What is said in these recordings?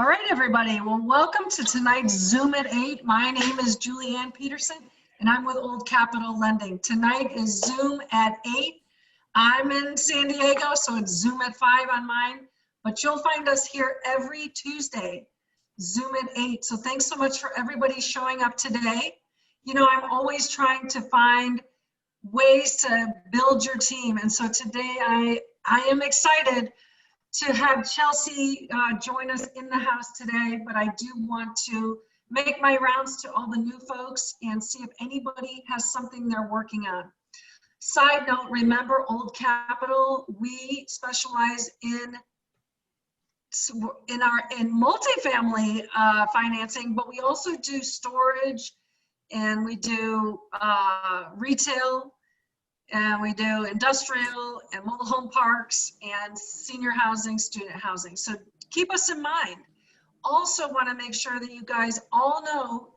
All right, everybody. Well, welcome to tonight's Zoom at 8. My name is Julianne Peterson, and I'm with Old Capital Lending. Tonight is Zoom at 8. I'm in San Diego, so it's Zoom at 5 on mine. But you'll find us here every Tuesday, Zoom at 8. So thanks so much for everybody showing up today. You know, I'm always trying to find ways to build your team. And so today I am excited to have Chelsea join us in the house today, but I do want to make my rounds to all the new folks and see if anybody has something they're working on. Side note, remember Old Capital, we specialize in multifamily financing, but we also do storage, and we do retail, and we do industrial and mobile home parks and senior housing, student housing. So keep us in mind. Also want to make sure that you guys all know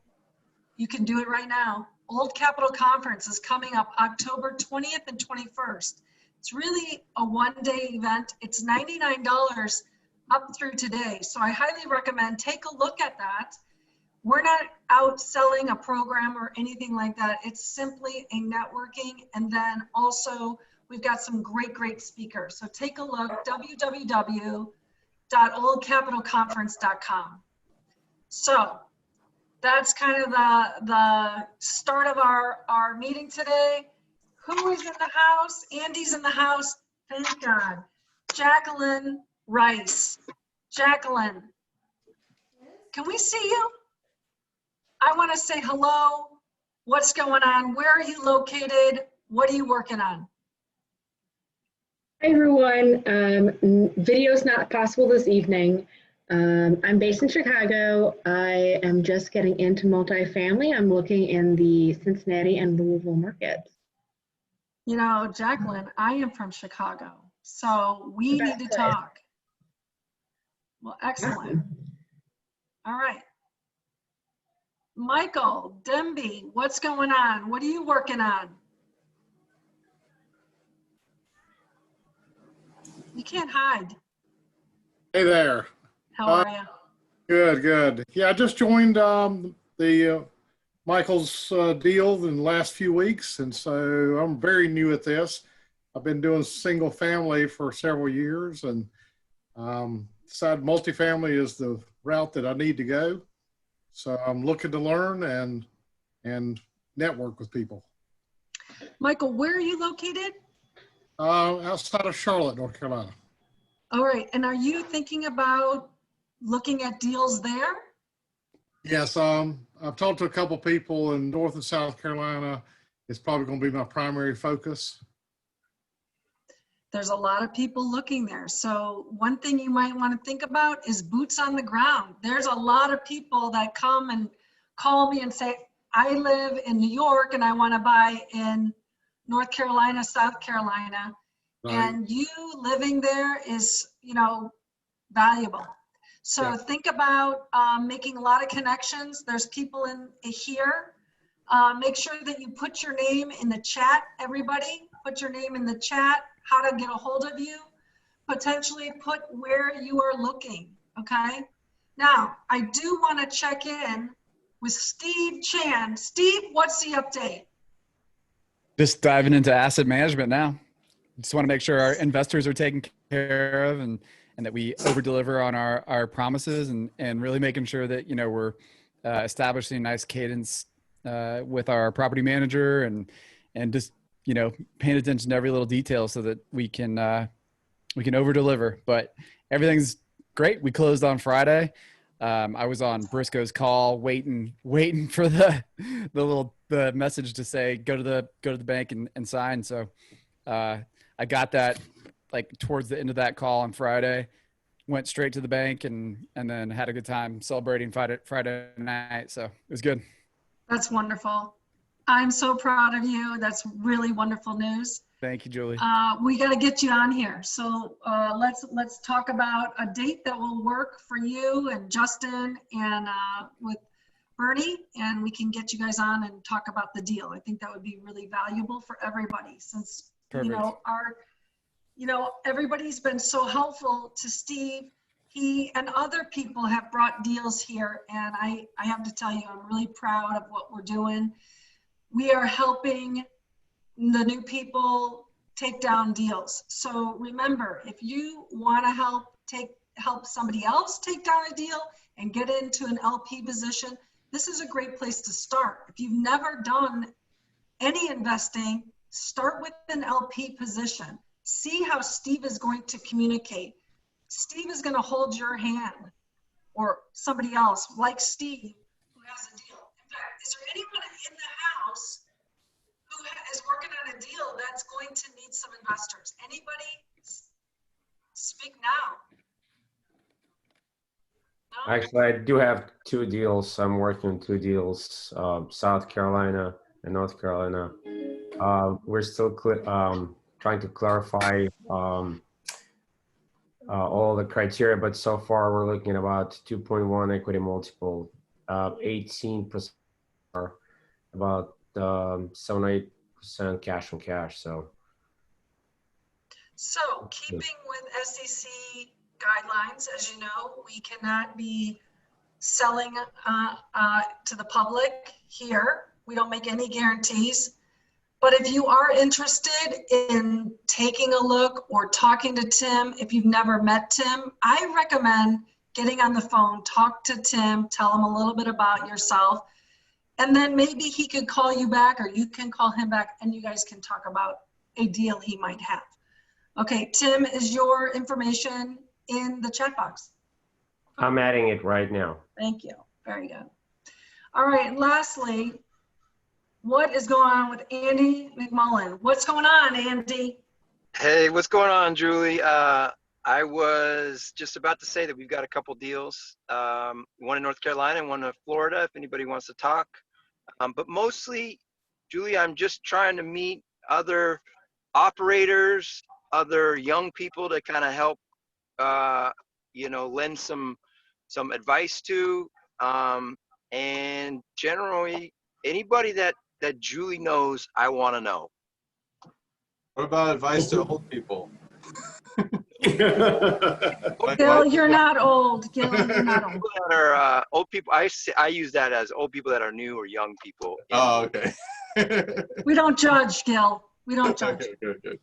you can do it right now. Old Capital Conference is coming up October 20th and 21st. It's really a one-day event. It's $99 up through today. So I highly recommend take a look at that. We're not out selling a program or anything like that. It's simply a networking. And then also we've got some great speakers. So take a look, www.oldcapitalconference.com. So that's kind of the start of our meeting today. Who is in the house? Andy's in the house, thank God. Jacqueline Rice. Jacqueline, can we see you? I want to say hello. What's going on? Where are you located? What are you working on? Hi, everyone. Video's not possible this evening. I'm based in Chicago. I am just getting into multifamily. I'm looking in the Cincinnati and Louisville markets. You know, Jacqueline, I am from Chicago, so we need to talk. Well, excellent. Awesome. All right. Michael, Demby, what's going on? What are you working on? You can't hide. Hey there. How are you? Good. Yeah, I just joined the Michael's deal in the last few weeks, and so I'm very new at this. I've been doing single family for several years, and decided multifamily is the route that I need to go. So I'm looking to learn and network with people. Michael, where are you located? Outside of Charlotte, North Carolina. All right, and are you thinking about looking at deals there? Yes, I've talked to a couple people in North and South Carolina. It's probably going to be my primary focus. There's a lot of people looking there. So one thing you might want to think about is boots on the ground. There's a lot of people that come and call me and say, I live in New York and I want to buy in North Carolina, South Carolina. Right. And you living there is, you know, valuable. So yeah. Think about making a lot of connections. There's people in here. Make sure that you put your name in the chat, everybody. Put your name in the chat, how to get a hold of you, potentially put where you are looking, okay? Now, I do want to check in with Steve Chan. Steve, what's the update? Just diving into asset management now. Just want to make sure our investors are taken care of and that we over deliver on our promises and really making sure that, you know, we're establishing a nice cadence with our property manager and just, you know, paying attention to every little detail so that we can over deliver. But everything's great. We closed on Friday. I was on Briscoe's call waiting for the message to say go to the bank and sign. So I got that like towards the end of that call on Friday, went straight to the bank and then had a good time celebrating Friday night. So it was good. That's wonderful. I'm so proud of you. That's really wonderful news. Thank you, Julie. We got to get you on here. So let's talk about a date that will work for you and Justin and with Bernie, and we can get you guys on and talk about the deal. I think that would be really valuable for everybody since Perfect. everybody's been so helpful to Steve. He and other people have brought deals here, and I have to tell you, I'm really proud of what we're doing. We are helping the new people take down deals. So remember, if you want to help somebody else take down a deal and get into an LP position, this is a great place to start. If you've never done any investing, start with an LP position. See how Steve is going to communicate. Steve is going to hold your hand, or somebody else like Steve who has a deal. In fact, is there anyone in the house who is working on a deal that's going to need some investors? Anybody? Speak now. No? Actually, I do have 2 deals. I'm working on 2 deals, South Carolina and North Carolina. We're still trying to clarify all the criteria, but so far we're looking at about 2.1 equity multiple, 18%, about 7-8% cash on cash. So keeping with SEC guidelines, as you know, we cannot be selling to the public here. We don't make any guarantees. But if you are interested in taking a look or talking to Tim, if you've never met Tim, I recommend getting on the phone, talk to Tim, tell him a little bit about yourself, and then maybe he could call you back or you can call him back and you guys can talk about a deal he might have. Okay, Tim, is your information in the chat box? I'm adding it right now. Thank you. Very good. All right, lastly, what is going on with Andy McMullen? What's going on, Andy? Hey, what's going on, Julie? I was just about to say that we've got a couple deals, one in North Carolina and one in Florida, if anybody wants to talk. But mostly, Julie, I'm just trying to meet other operators, other young people to kind of help, lend some advice to, and generally anybody that Julie knows I want to know. What about advice to old people? Gil, you're not old. Gil, you're not old. People that are old people, I use that as old people that are new or young people. Oh, okay. We don't judge, Gil. We don't judge. Okay, good.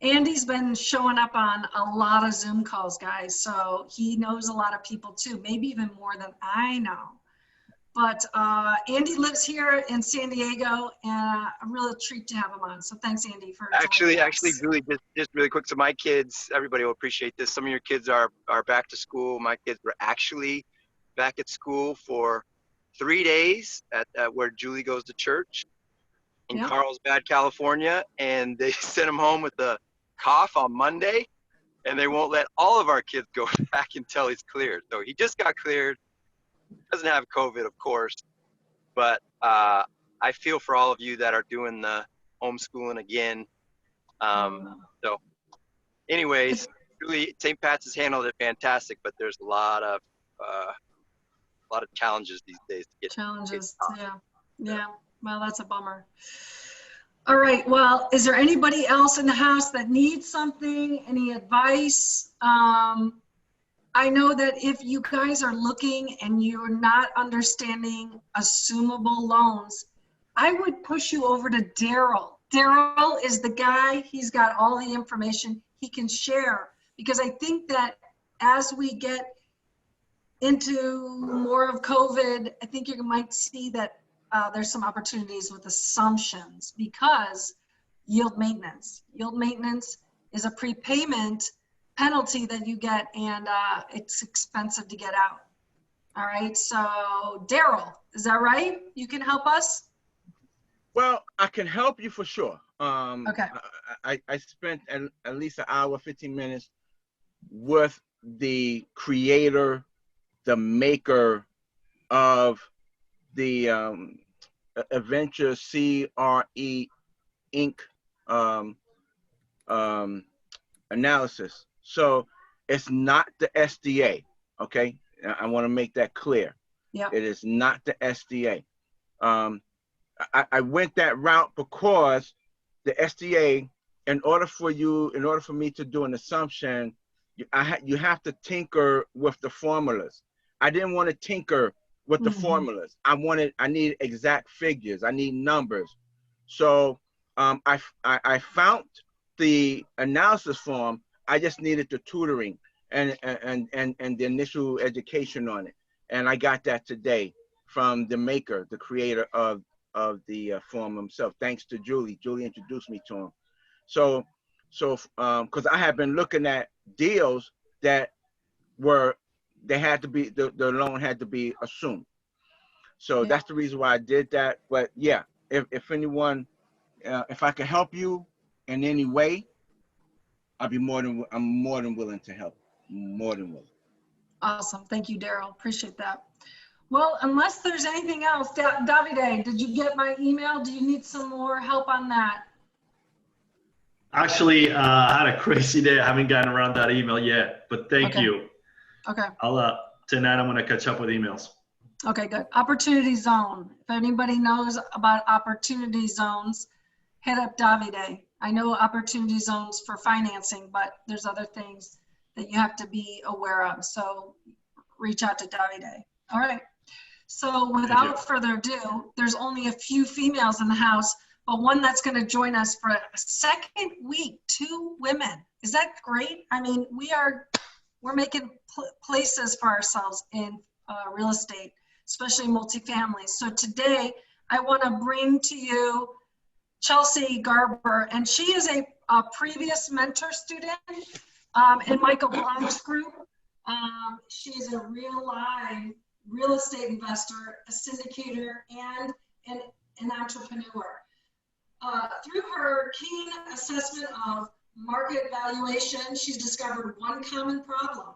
Andy's been showing up on a lot of Zoom calls, guys, so he knows a lot of people too, maybe even more than I know. But Andy lives here in San Diego, and a real treat to have him on. So thanks, Andy, for Actually, joining us. Julie, just really quick. So my kids, everybody will appreciate this. Some of your kids are back to school. My kids were actually back at school for 3 days at where Julie goes to church in Carlsbad, California, and they sent them home with a cough on Monday, and they won't let all of our kids go back until he's cleared. So he just got cleared. Doesn't have COVID, of course, but I feel for all of you that are doing the homeschooling again. So anyways, really, St. Pat's has handled it fantastic, but there's a lot of challenges these days to get challenges. Yeah. Well, that's a bummer. All right. Well, is there anybody else in the house that needs something? Any advice? I know that if you guys are looking and you're not understanding assumable loans, I would push you over to Daryl. Daryl is the guy. He's got all the information he can share, because I think that as we get into more of COVID, I think you might see that there's some opportunities with assumptions, because yield maintenance is a prepayment penalty that you get, and it's expensive to get out. All right, so Daryl, is that right? You can help us? Well, I can help you for sure. Okay. I spent at least an hour, 15 minutes with the creator, the maker of the Adventure CRE Inc. Analysis. So it's not the SDA, okay? I want to make that clear. Yeah. It is not the SDA. I went that route because the SDA, in order for me to do an assumption, you have to tinker with the formulas. I didn't want to tinker with the formulas. I need exact figures. I need numbers. So I found the analysis form. I just needed the tutoring and the initial education on it. And I got that today from the maker, the creator of the form himself. Thanks to Julie. Julie introduced me to him. So because I have been looking at deals that had to be, the loan had to be assumed. So that's the reason why I did that. But yeah, if anyone, if I could help you in any way, I'm more than willing to help. More than willing. Awesome. Thank you, Daryl. Appreciate that. Well, unless there's anything else, Davide, did you get my email? Do you need some more help on that? Actually, I had a crazy day. I haven't gotten around that email yet, but thank you. Okay. Tonight I'm going to catch up with emails. Okay, good. Opportunity zone. If anybody knows about opportunity zones, hit up Davide. I know opportunity zones for financing, but there's other things that you have to be aware of. So reach out to Davide. All right. So without further ado, there's only a few females in the house, but one that's going to join us for a second week, 2 women. Is that great? I mean, we're making places for ourselves in real estate, especially multifamily. So today I want to bring to you Chelsea Garber, and she is a previous mentor student in Michael Blank's group. She is a real estate investor, a syndicator, and an entrepreneur. Through her keen assessment of market valuation, she's discovered one common problem.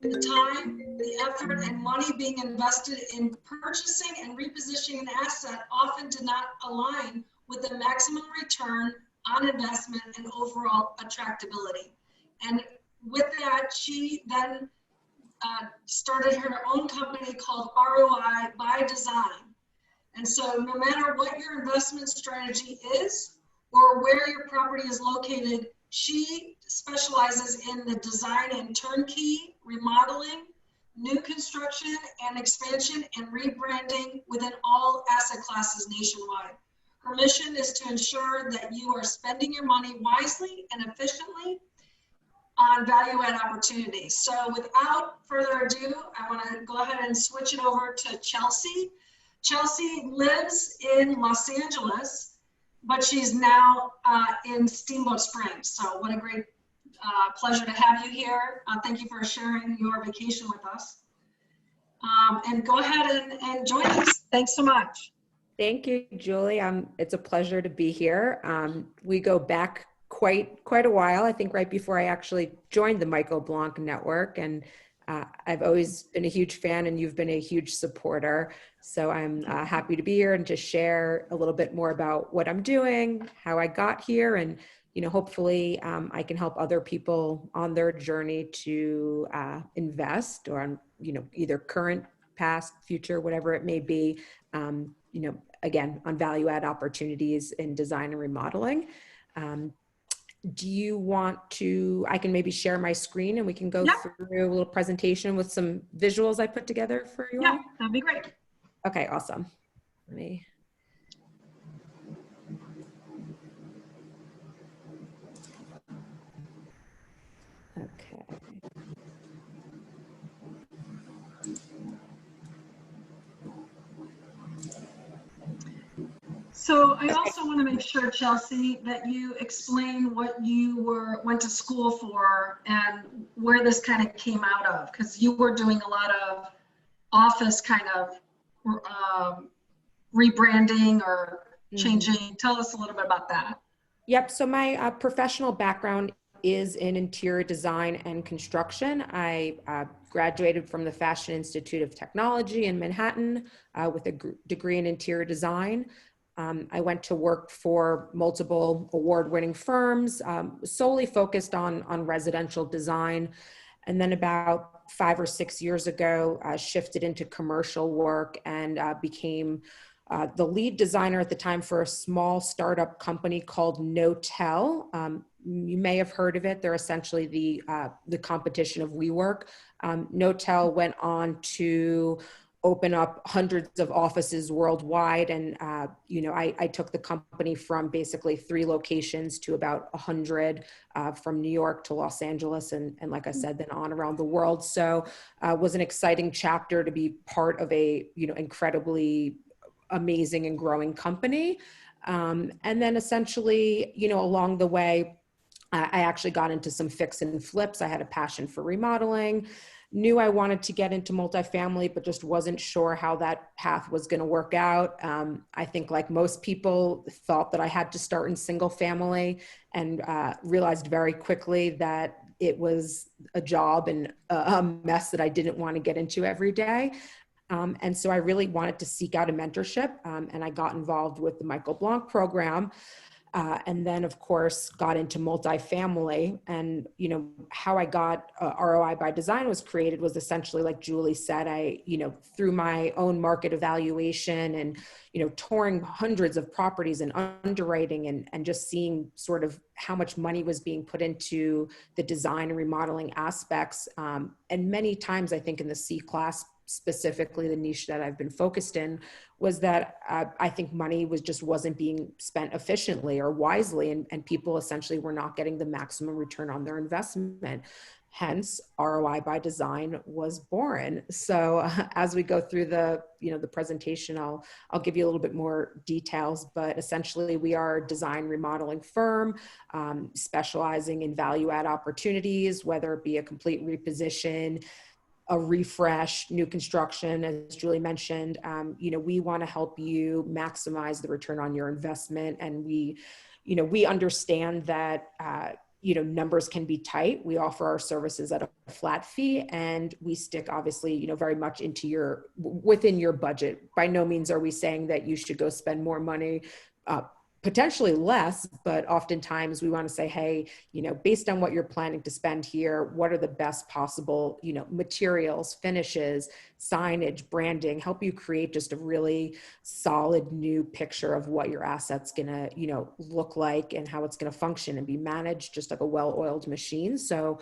The time, the effort, and money being invested in purchasing and repositioning an asset often did not align with the maximum return on investment and overall attractability. And with that, she then started her own company called ROI by Design. And so no matter what your investment strategy is or where your property is located, she specializes in the design and turnkey, remodeling, new construction and expansion, and rebranding within all asset classes nationwide. Her mission is to ensure that you are spending your money wisely and efficiently on value add opportunities. So without further ado, I want to go ahead and switch it over to Chelsea. Chelsea lives in Los Angeles, but she's now in Steamboat Springs. So what a great pleasure to have you here. Thank you for sharing your vacation with us. And go ahead and join us. Thanks so much. Thank you, Julie. It's a pleasure to be here. We go back quite a while, I think right before I actually joined the Michael Blank Network, and I've always been a huge fan, and you've been a huge supporter. So I'm happy to be here and to share a little bit more about what I'm doing, how I got here, and hopefully I can help other people on their journey to invest, or on either current, past, future, whatever it may be. Again, on value add opportunities in design and remodeling. Do you want to, I can maybe share my screen and we can go through a little presentation with some visuals I put together for you all? Yeah, that'd be great. Okay, awesome. Let me. Okay. So I also want to make sure, Chelsea, that you explain what you went to school for and where this kind of came out of, because you were doing a lot of office kind of rebranding or changing. Tell us a little bit about that. Yep. So my professional background is in interior design and construction. I graduated from the Fashion Institute of Technology in Manhattan with a degree in interior design. I went to work for multiple award-winning firms, solely focused on residential design. And then about 5 or 6 years ago, shifted into commercial work and became the lead designer at the time for a small startup company called Notel. You may have heard of it. They're essentially the competition of WeWork. Notel went on to open up hundreds of offices worldwide. And, I took the company from basically 3 locations to about 100, from New York to Los Angeles. And like I said, then on around the world. So it was an exciting chapter to be part of a, incredibly amazing and growing company. And then essentially, along the way, I actually got into some fix and flips. I had a passion for remodeling, knew I wanted to get into multifamily, but just wasn't sure how that path was going to work out. I think like most people thought that I had to start in single family, and realized very quickly that it was a job and a mess that I didn't want to get into every day. And so I really wanted to seek out a mentorship, and I got involved with the Michael Blanc program. And then, of course, got into multifamily. And, how I got ROI by Design was created was essentially, like Julie said, through my own market evaluation and, touring hundreds of properties and underwriting and just seeing sort of how much money was being put into the design and remodeling aspects. And many times, I think in the C class, specifically the niche that I've been focused in, was that I think money wasn't being spent efficiently or wisely, and people essentially were not getting the maximum return on their investment. Hence, ROI by Design was born. So as we go through the presentation, I'll give you a little bit more details, but essentially we are a design remodeling firm, specializing in value add opportunities, whether it be a complete reposition, a refresh, new construction, as Julie mentioned. We want to help you maximize the return on your investment. And we understand that, numbers can be tight. We offer our services at a flat fee, and we stick obviously, very much within your budget. By no means are we saying that you should go spend more money, potentially less, but oftentimes we want to say, hey, based on what you're planning to spend here, what are the best possible, materials, finishes, signage, branding, help you create just a really solid new picture of what your asset's going to, look like and how it's going to function and be managed just like a well-oiled machine. So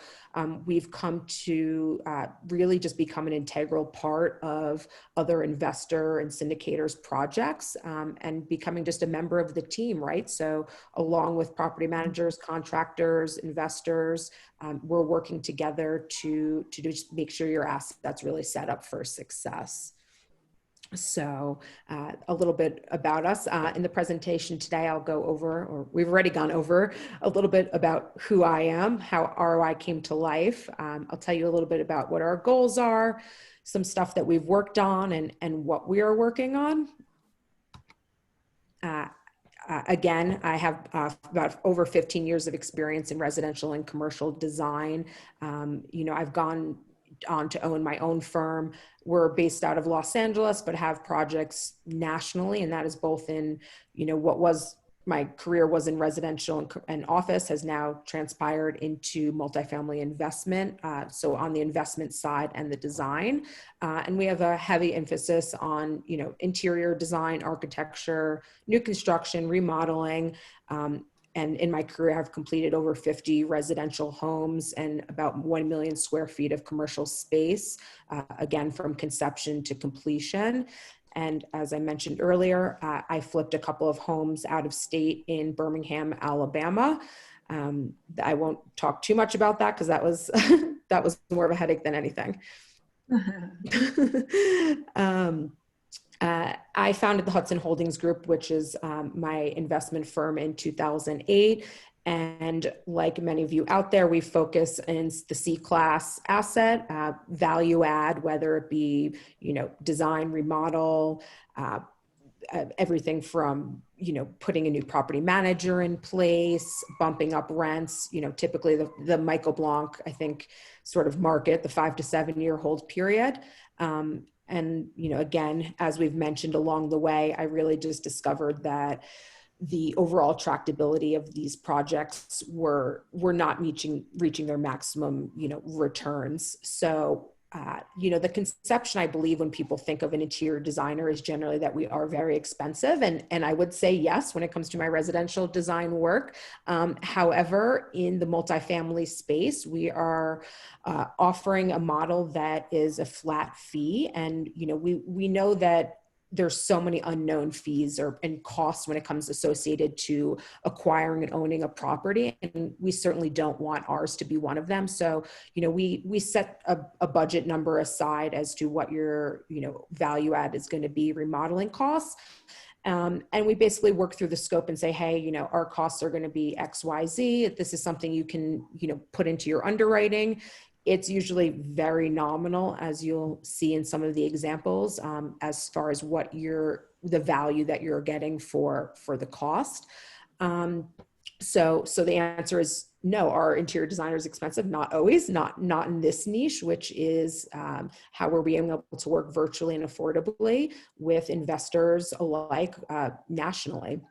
we've come to really just become an integral part of other investor and syndicators projects, and becoming just a member of the team, right? So along with property managers, contractors, investors, we're working together to just make sure your asset's really set up for success. So a little bit about us. In the presentation today, I'll go over, or we've already gone over, a little bit about who I am, how ROI came to life. I'll tell you a little bit about what our goals are, some stuff that we've worked on and what we are working on. Again, I have about over 15 years of experience in residential and commercial design. I've gone on to own my own firm. We're based out of Los Angeles, but have projects nationally. And that is both in, what was my career was in residential and office has now transpired into multifamily investment. So on the investment side and the design. And we have a heavy emphasis on, interior design, architecture, new construction, remodeling. And in my career, I've completed over 50 residential homes and about 1 million square feet of commercial space, again, from conception to completion. And as I mentioned earlier, I flipped a couple of homes out of state in Birmingham, Alabama. I won't talk too much about that because that was that was more of a headache than anything. I founded the Hudson Holdings Group, which is my investment firm, in 2008. And like many of you out there, we focus in the C-class asset, value add, whether it be, design, remodel, everything from, putting a new property manager in place, bumping up rents, typically the Michael Blanc, I think, sort of market, the 5 to 7 year hold period. And, again, as we've mentioned along the way, I really just discovered that the overall tractability of these projects were not reaching their maximum, returns. So the conception, I believe, when people think of an interior designer is generally that we are very expensive. And I would say yes, when it comes to my residential design work. However, in the multifamily space, we are offering a model that is a flat fee. And, we know that there's so many unknown fees and costs when it comes associated to acquiring and owning a property. And we certainly don't want ours to be one of them. So, we set a budget number aside as to what your, value add is going to be, remodeling costs. And we basically work through the scope and say, hey, our costs are going to be X, Y, Z. If this is something you can, put into your underwriting. It's usually very nominal, as you'll see in some of the examples, as far as what the value that you're getting for the cost. So the answer is no. Our interior designer is expensive, not always, not in this niche, which is how we're being able to work virtually and affordably with investors alike nationally.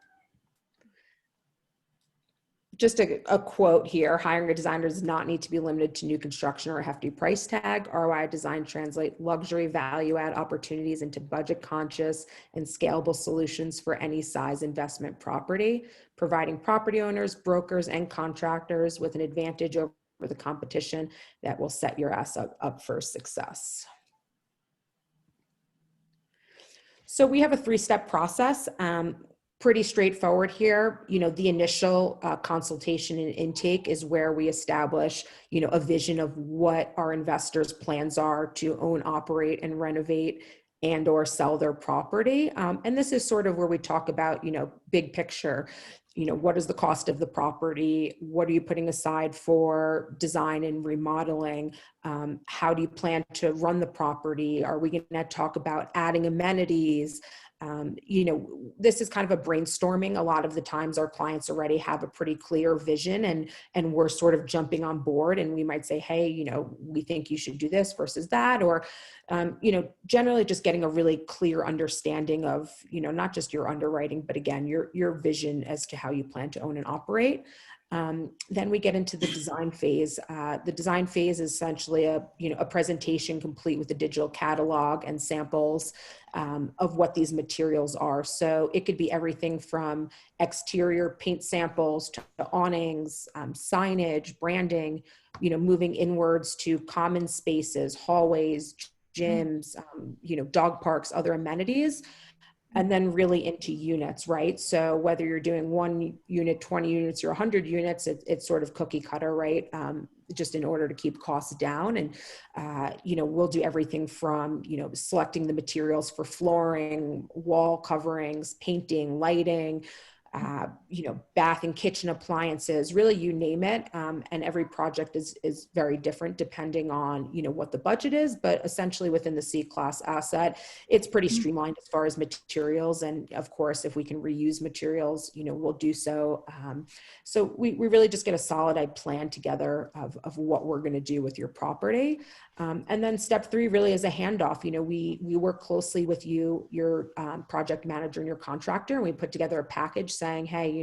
Just a quote here: hiring a designer does not need to be limited to new construction or a hefty price tag. ROI design translate luxury value add opportunities into budget conscious and scalable solutions for any size investment property, providing property owners, brokers, and contractors with an advantage over the competition that will set your asset up for success. So we have a 3-step process. Pretty straightforward here. The initial consultation and intake is where we establish, a vision of what our investors' plans are to own, operate, and renovate and or sell their property. And this is sort of where we talk about, big picture. What is the cost of the property? What are you putting aside for design and remodeling? How do you plan to run the property? Are we going to talk about adding amenities? This is kind of a brainstorming. A lot of the times our clients already have a pretty clear vision and we're sort of jumping on board, and we might say, hey, we think you should do this versus that, or, generally just getting a really clear understanding of, not just your underwriting, but again, your vision as to how you plan to own and operate. Then we get into the design phase. The design phase is essentially a presentation complete with a digital catalog and samples of what these materials are. So it could be everything from exterior paint samples to awnings, signage, branding, moving inwards to common spaces, hallways, gyms, dog parks, other amenities. And then really into units, right? So whether you're doing 1 unit, 20 units, or 100 units, it's sort of cookie cutter, right? Just in order to keep costs down. And, we'll do everything from, selecting the materials for flooring, wall coverings, painting, lighting, bath and kitchen appliances, really, you name it. And every project is very different depending on, what the budget is, but essentially within the C-class asset, it's pretty streamlined as far as materials. And of course, if we can reuse materials, we'll do so. So we really just get a solid plan together of what we're going to do with your property. And then step 3 really is a handoff. We work closely with your project manager and your contractor, and we put together a package saying, hey,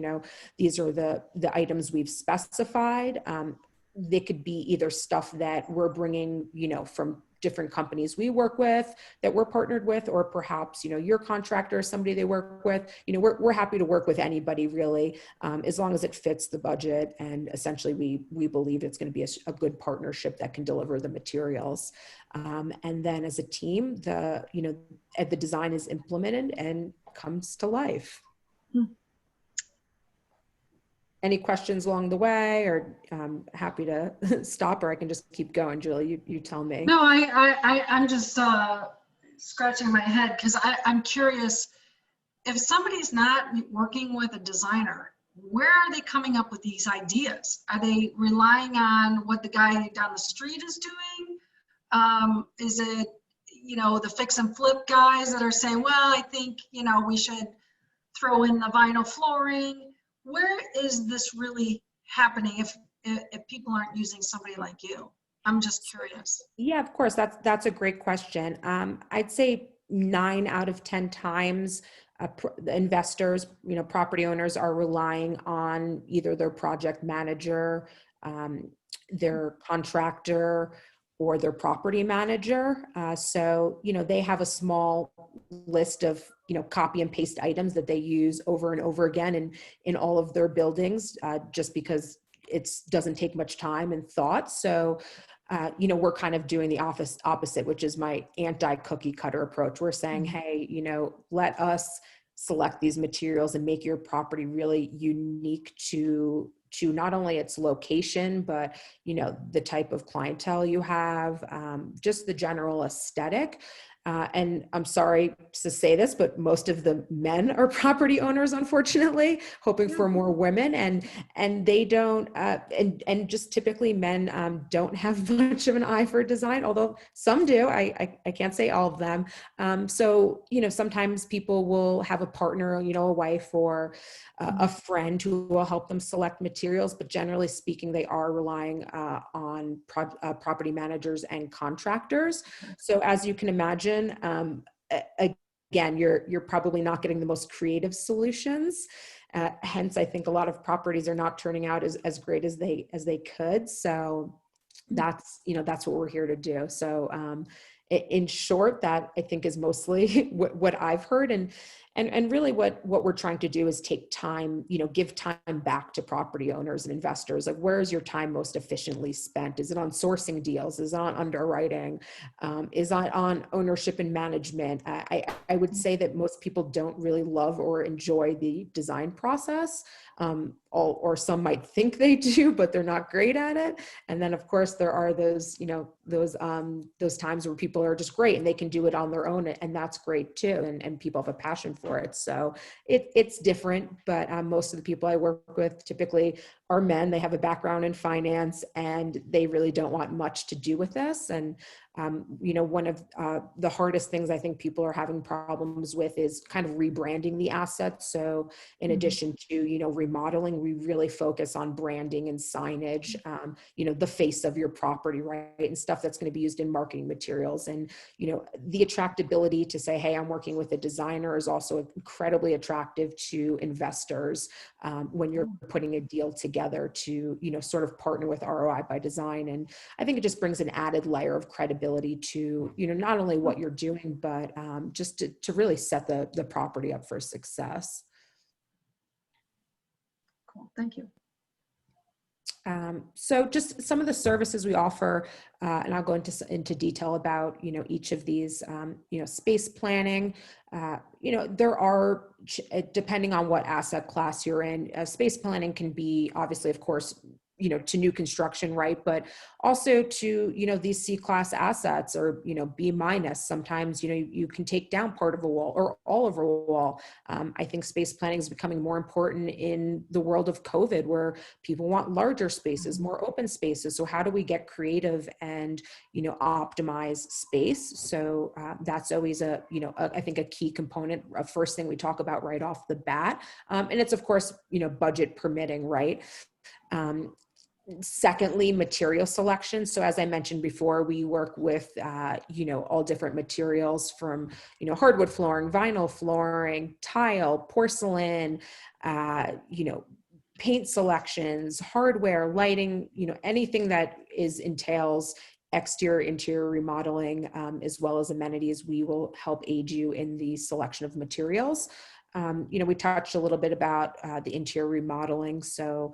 these are the items we've specified. They could be either stuff that we're bringing, from different companies we work with that we're partnered with, or perhaps, your contractor, somebody they work with. We're happy to work with anybody really, as long as it fits the budget. And essentially we believe it's going to be a good partnership that can deliver the materials. And then as a team, the design is implemented and comes to life. Any questions along the way, or happy to stop, or I can just keep going. Julie, you tell me. No, I'm just scratching my head because I'm curious, if somebody's not working with a designer, where are they coming up with these ideas? Are they relying on what the guy down the street is doing? Is it, the fix and flip guys that are saying, well, I think, we should throw in the vinyl flooring? Where is this really happening if people aren't using somebody like you? I'm just curious. Yeah, of course. That's a great question. I'd say 9 out of 10 times the investors, property owners are relying on either their project manager, their contractor, or their property manager. So, they have a small list of, copy and paste items that they use over and over again in all of their buildings, just because it doesn't take much time and thought. So, we're kind of doing the opposite, which is my anti-cookie cutter approach. We're saying, hey, let us select these materials and make your property really unique to not only its location, but, the type of clientele you have, just the general aesthetic. And I'm sorry to say this, but most of the men are property owners, unfortunately, hoping for more women, and they don't, and just typically men don't have much of an eye for design, although some do. I can't say all of them. So, sometimes people will have a partner, a wife or a friend who will help them select materials, but generally speaking, they are relying on property managers and contractors. So as you can imagine, again, you're probably not getting the most creative solutions. Hence, I think a lot of properties are not turning out as great as they could. So that's what we're here to do. So in short, that I think is mostly what I've heard, and really what we're trying to do is take time, give time back to property owners and investors. Like, where is your time most efficiently spent? Is it on sourcing deals? Is it on underwriting? Is it on ownership and management? I would say that most people don't really love or enjoy the design process. Or some might think they do, but they're not great at it. And then of course there are those times where people are just great and they can do it on their own, and that's great too. And people have a passion for it. So it's different, but most of the people I work with typically are men. They have a background in finance and they really don't want much to do with this. And one of the hardest things I think people are having problems with is kind of rebranding the assets. So in addition to, remodeling, we really focus on branding and signage, the face of your property, right? And stuff that's going to be used in marketing materials. And, the attractability to say, hey, I'm working with a designer is also incredibly attractive to investors when you're putting a deal together to, sort of partner with ROI by design. And I think it just brings an added layer of credibility to, not only what you're doing, but just to really set the property up for success. Cool, thank you. So just some of the services we offer, and I'll go into detail about, each of these, space planning. There are, depending on what asset class you're in, space planning can be obviously, of course, to new construction, right? But also to, these C-class assets or, B-. Sometimes, you can take down part of a wall or all of a wall. I think space planning is becoming more important in the world of COVID, where people want larger spaces, more open spaces. So how do we get creative and, optimize space? So that's always I think a key component, a first thing we talk about right off the bat. And it's of course, budget permitting, right? Secondly, material selection. So as I mentioned before, we work with, all different materials from, hardwood flooring, vinyl flooring, tile, porcelain, paint selections, hardware, lighting, anything that entails exterior, interior remodeling, as well as amenities. We will help aid you in the selection of materials. We touched a little bit about the interior remodeling, so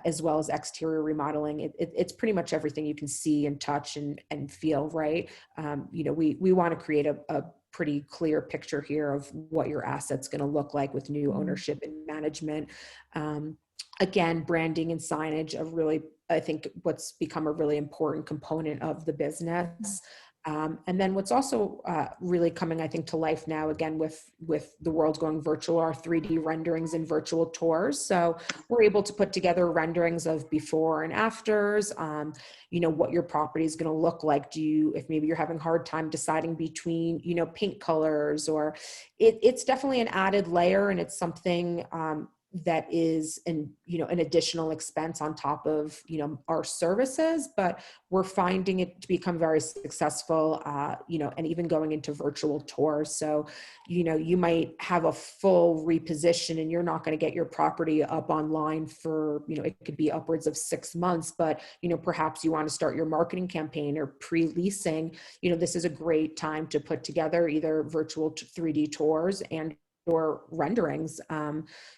as well as exterior remodeling. It's pretty much everything you can see and touch and feel, right? We want to create a pretty clear picture here of what your asset's going to look like with new ownership and management. Again, branding and signage are really, I think, what's become a really important component of the business. And then what's also really coming, I think, to life now, again, with the world going virtual, are 3D renderings and virtual tours. So we're able to put together renderings of before and afters, what your property is going to look like. If maybe you're having a hard time deciding between, paint colors, or it's definitely an added layer, and it's something, that is an additional expense on top of, our services, but we're finding it to become very successful, and even going into virtual tours. So, you might have a full reposition and you're not going to get your property up online for, it could be upwards of 6 months, but, perhaps you want to start your marketing campaign or pre-leasing. This is a great time to put together either virtual 3D tours and or renderings,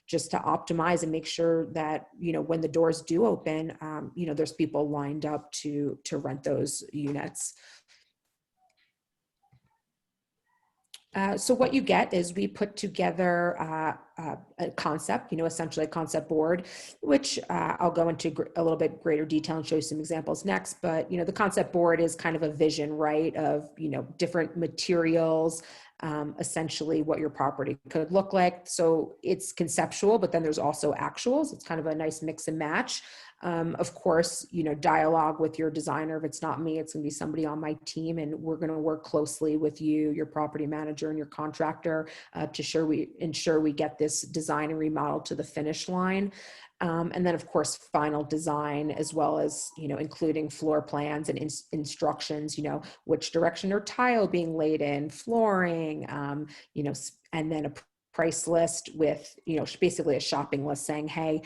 just to optimize and make sure that, when the doors do open, there's people lined up to rent those units. So what you get is we put together a concept, essentially a concept board, which I'll go into a little bit greater detail and show you some examples next. But, the concept board is kind of a vision, right, of, different materials, essentially what your property could look like. So it's conceptual, but then there's also actuals. It's kind of a nice mix and match. Of course, dialogue with your designer. If it's not me, it's going to be somebody on my team, and we're going to work closely with you, your property manager and your contractor, to ensure we get this design and remodel to the finish line. And then of course, final design, as well as, including floor plans and instructions, which direction are tile being laid in, flooring, and then a price list with, basically a shopping list saying, hey,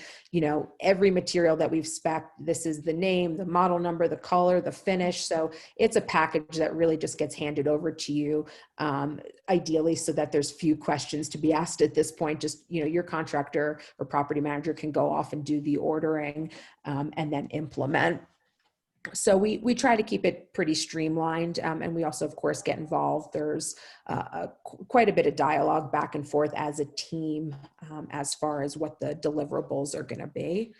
every material that we've spec'd, this is the name, the model number, the color, the finish. So it's a package that really just gets handed over to you, ideally, so that there's few questions to be asked at this point. Just, your contractor or property manager can go off and do the ordering, and then implement. So we try to keep it pretty streamlined, and we also, of course, get involved. There's quite a bit of dialogue back and forth as a team, as far as what the deliverables are going to be.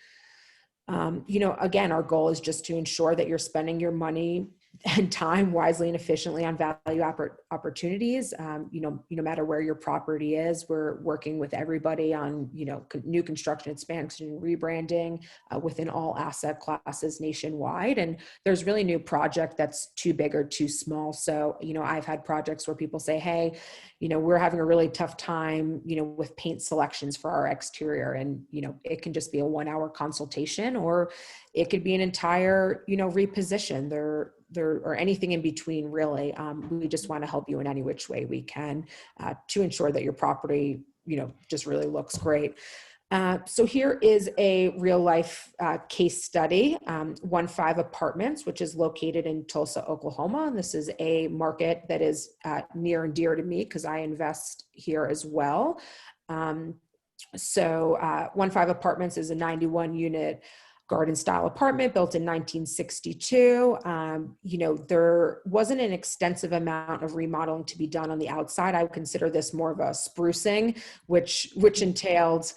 Again, our goal is just to ensure that you're spending your money and time wisely and efficiently on value opportunities. No matter where your property is, we're working with everybody on, new construction, expansion, rebranding, within all asset classes nationwide. And there's really no project that's too big or too small. So, I've had projects where people say, hey, we're having a really tough time, with paint selections for our exterior. And, it can just be a 1-hour consultation, or it could be an entire, reposition or anything in between, really. We just want to help you in any which way we can, to ensure that your property, just really looks great. So here is a real life case study, 1.5 Apartments, which is located in Tulsa, Oklahoma. And this is a market that is near and dear to me because I invest here as well. So 1.5 Apartments is a 91 unit garden style apartment built in 1962. There wasn't an extensive amount of remodeling to be done on the outside. I would consider this more of a sprucing, which entailed,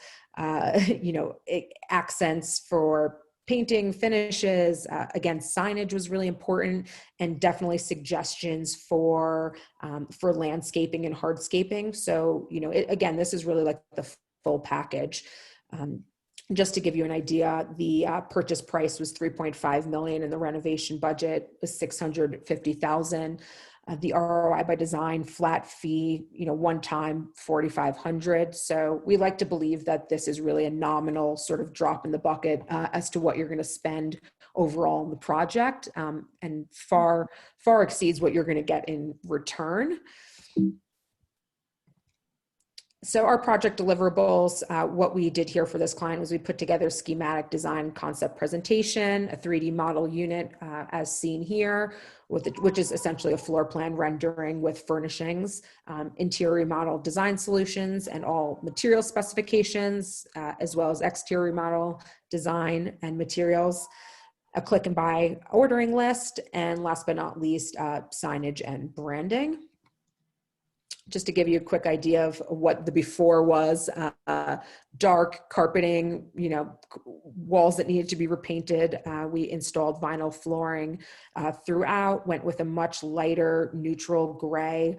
accents for painting, finishes. Again, signage was really important, and definitely suggestions for landscaping and hardscaping. So, again, this is really like the full package. Just to give you an idea, the purchase price was $3.5 million, and the renovation budget was $650,000. The ROI by design, flat fee, one time, $4,500. So we like to believe that this is really a nominal sort of drop in the bucket as to what you're going to spend overall in the project, and far exceeds what you're going to get in return. So our project deliverables, what we did here for this client was we put together schematic design concept presentation, a 3D model unit as seen here, which is essentially a floor plan rendering with furnishings, interior remodel design solutions, and all material specifications, as well as exterior remodel design and materials, a click and buy ordering list, and last but not least, signage and branding. Just to give you a quick idea of what the before was, dark carpeting, walls that needed to be repainted. We installed vinyl flooring throughout, went with a much lighter neutral gray,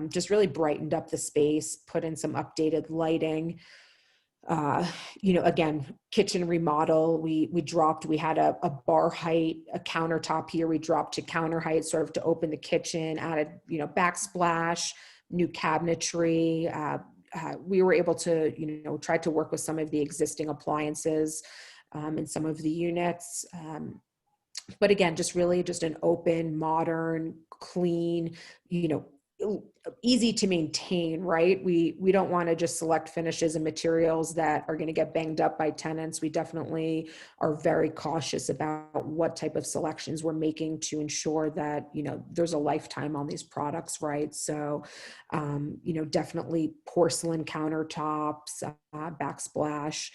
just really brightened up the space, put in some updated lighting. Again, kitchen remodel, we had a bar height, a countertop here. We dropped to counter height sort of to open the kitchen, added, backsplash, new cabinetry, we were able to, try to work with some of the existing appliances in some of the units. But again, just really just an open, modern, clean, easy to maintain, right? We don't want to just select finishes and materials that are going to get banged up by tenants. We definitely are very cautious about what type of selections we're making to ensure that, there's a lifetime on these products, right? So, definitely porcelain countertops, backsplash,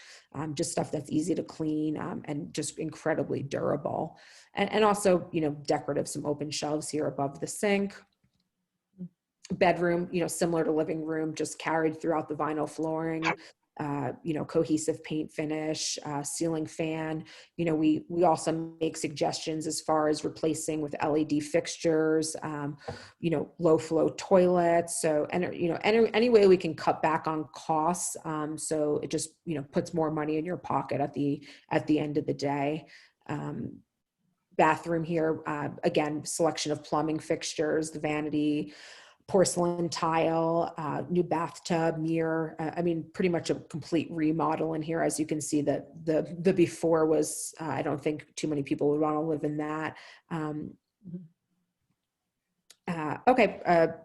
just stuff that's easy to clean, and just incredibly durable. And also, decorative, some open shelves here above the sink. Bedroom, similar to living room, just carried throughout the vinyl flooring, cohesive paint finish, ceiling fan. We also make suggestions as far as replacing with LED fixtures, low flow toilets. So, and any way we can cut back on costs. So it just, puts more money in your pocket at the end of the day. Bathroom here, again, selection of plumbing fixtures, the vanity, porcelain tile, new bathtub, mirror. Pretty much a complete remodel in here. As you can see, the before was, I don't think too many people would want to live in that.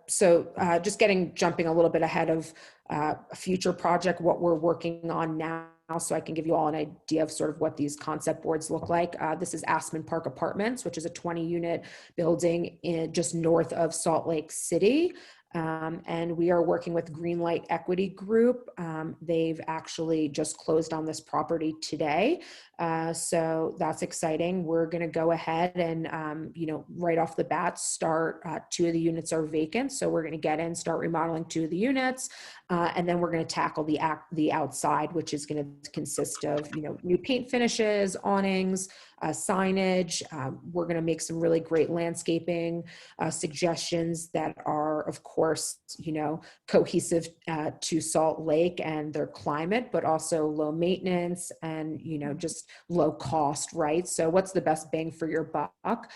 So just jumping a little bit ahead of a future project, what we're working on now, so I can give you all an idea of sort of what these concept boards look like. This is Aspen Park Apartments, which is a 20-unit building just north of Salt Lake City. And we are working with Greenlight Equity Group. They've actually just closed on this property today. So that's exciting. We're going to go ahead and, right off the bat, start, 2 of the units are vacant. So we're going to get in, start remodeling 2 of the units. And then we're going to tackle the outside, which is going to consist of, new paint finishes, awnings, signage. We're going to make some really great landscaping suggestions that are, of course, cohesive to Salt Lake and their climate, but also low maintenance and, just low cost, right? So what's the best bang for your buck?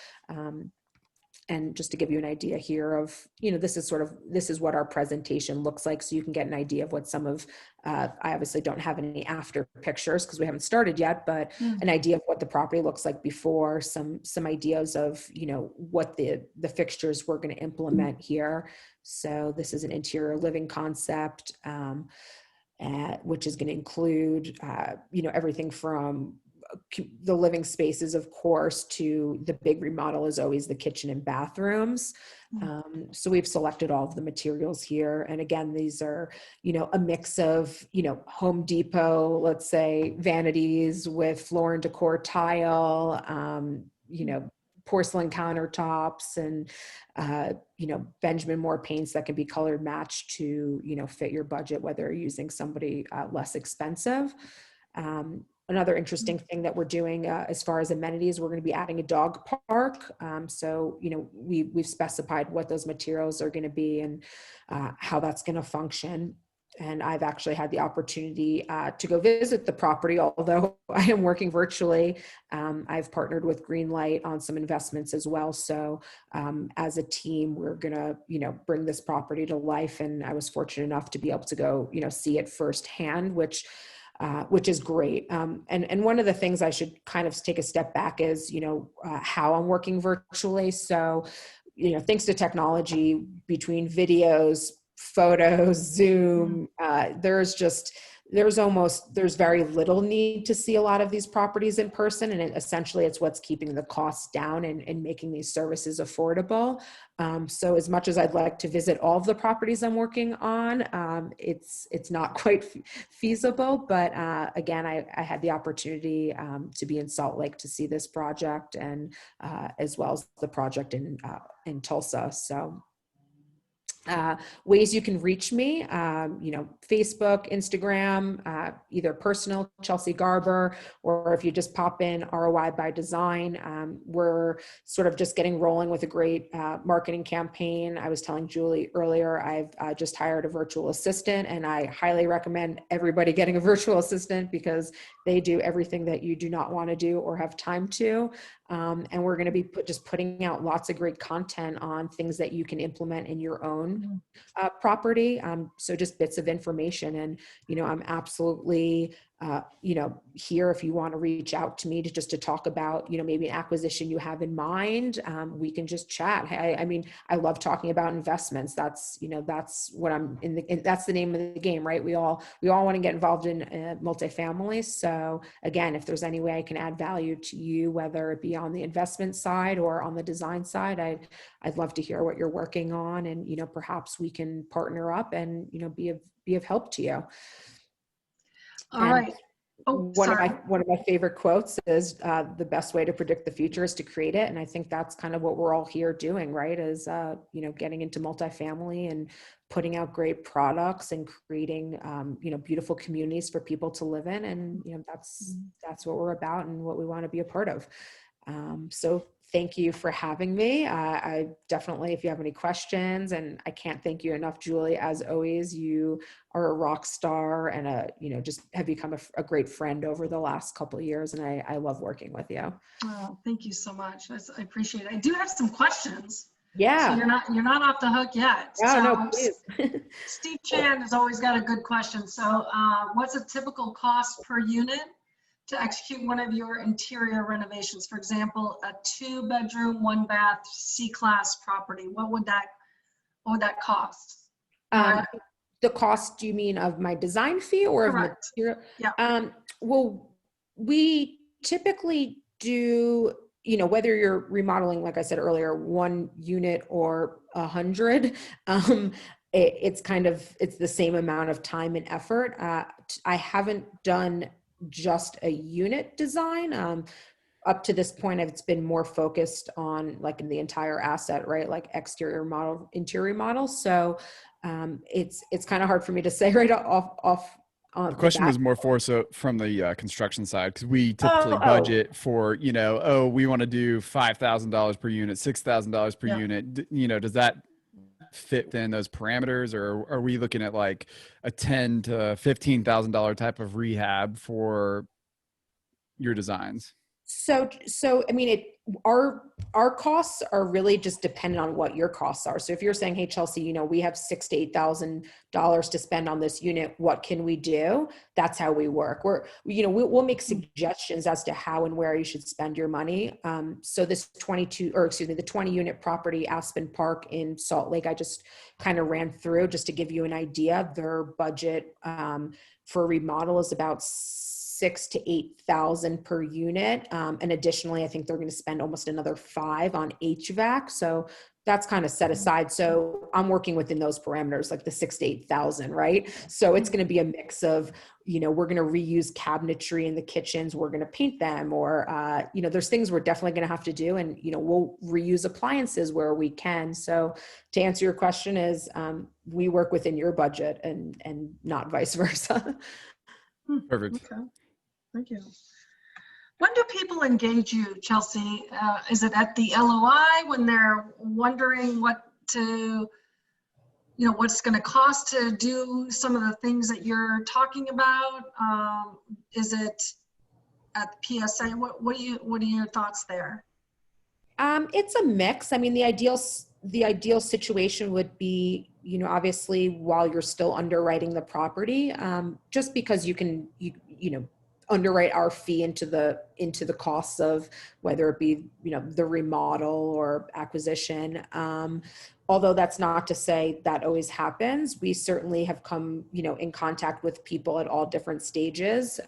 And just to give you an idea here of, this is what our presentation looks like. So you can get an idea of what some of, I obviously don't have any after pictures because we haven't started yet, but an idea of what the property looks like before, some ideas of, what the fixtures we're going to implement here. So this is an interior living concept, which is going to include, everything from the living spaces, of course, to the big remodel is always the kitchen and bathrooms. So we've selected all of the materials here. And again, these are, a mix of, Home Depot, let's say vanities with floor and decor tile, porcelain countertops and, Benjamin Moore paints that can be colored matched to, fit your budget, whether you're using somebody less expensive. Another interesting thing that we're doing as far as amenities, we're going to be adding a dog park. So, we've specified what those materials are going to be and how that's going to function. And I've actually had the opportunity to go visit the property, although I am working virtually. I've partnered with Greenlight on some investments as well. So as a team, we're going to, bring this property to life. And I was fortunate enough to be able to go, see it firsthand, which is great. And one of the things I should kind of take a step back is, how I'm working virtually. So, thanks to technology between videos, photos, Zoom, there's very little need to see a lot of these properties in person. And essentially it's what's keeping the costs down and making these services affordable. So as much as I'd like to visit all of the properties I'm working on, it's not quite feasible. But again, I had the opportunity to be in Salt Lake to see this project and as well as the project in Tulsa. So ways you can reach me, Facebook, Instagram, either personal, Chelsea Garber, or if you just pop in ROI by Design. We're sort of just getting rolling with a great marketing campaign. I was telling Julie earlier, I've just hired a virtual assistant, and I highly recommend everybody getting a virtual assistant because they do everything that you do not want to do or have time to. And we're going to be just putting out lots of great content on things that you can implement in your own own property. So just bits of information. And, I'm absolutely, here if you want to reach out to me to talk about, maybe an acquisition you have in mind. We can just chat. I mean, I love talking about investments. That's, that's what that's the name of the game, right? We all want to get involved in multifamily. So again, if there's any way I can add value to you, whether it be on the investment side or on the design side, I'd love to hear what you're working on, and perhaps we can partner up and be of help to you. All right. Oh, one of my favorite quotes is the best way to predict the future is to create it. And I think that's kind of what we're all here doing, right? Is getting into multifamily and putting out great products and creating beautiful communities for people to live in. And that's what we're about and what we want to be a part of. So thank you for having me. I definitely, if you have any questions, and I can't thank you enough, Julie, as always, you are a rock star and just have become a great friend over the last couple of years. And I love working with you. Oh, thank you so much. I appreciate it. I do have some questions. Yeah. So you're not off the hook yet. Oh, so, no, please. Steve Chan has always got a good question. So what's a typical cost per unit to execute one of your interior renovations? For example, a 2-bedroom, 1-bath C-class property. What would that cost? The cost, do you mean of my design fee or Correct. of material? Yeah. Well, we typically do, whether you're remodeling, like I said earlier, 1 unit or 100, it's the same amount of time and effort. I haven't done just a unit design. Up to this point, it's been more focused on like in the entire asset, right? Like exterior model, interior model. So it's kind of hard for me to say right off. The question was more from the construction side, because we typically budget for, we want to do $5,000 per unit, $6,000 per unit. Does that fit within those parameters, or are we looking at like a $10,000 to $15,000 type of rehab for your designs? So I mean, our costs are really just dependent on what your costs are. So if you're saying, hey, Chelsea, we have $6,000 to $8,000 to spend on this unit, what can we do? That's how we work. We'll make suggestions as to how and where you should spend your money. So this the 20 unit property, Aspen Park in Salt Lake, I just kind of ran through just to give you an idea. Their budget for remodel is about $6,000 to $8,000 per unit. And additionally, I think they're going to spend almost another $5,000 on HVAC. So that's kind of set aside. So I'm working within those parameters, like the $6,000 to $8,000, right? So it's going to be a mix of, we're going to reuse cabinetry in the kitchens. We're going to paint them, or, there's things we're definitely going to have to do. And, we'll reuse appliances where we can. So to answer your question is, we work within your budget and not vice versa. Perfect. Okay. Thank you. When do people engage you, Chelsea? Is it at the LOI when they're wondering what's going to cost to do some of the things that you're talking about? Is it at the PSA? What are your thoughts there? It's a mix. I mean, the ideal situation would be, obviously while you're still underwriting the property, just because you can underwrite our fee into the costs of whether it be, the remodel or acquisition. Although that's not to say that always happens. We certainly have come, in contact with people at all different stages.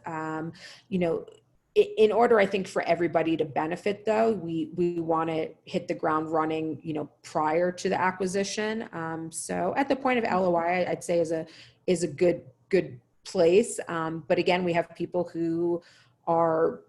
In order, I think, for everybody to benefit, though, we want to hit the ground running, prior to the acquisition. So at the point of LOI, I'd say is a good place. But again, we have people who are,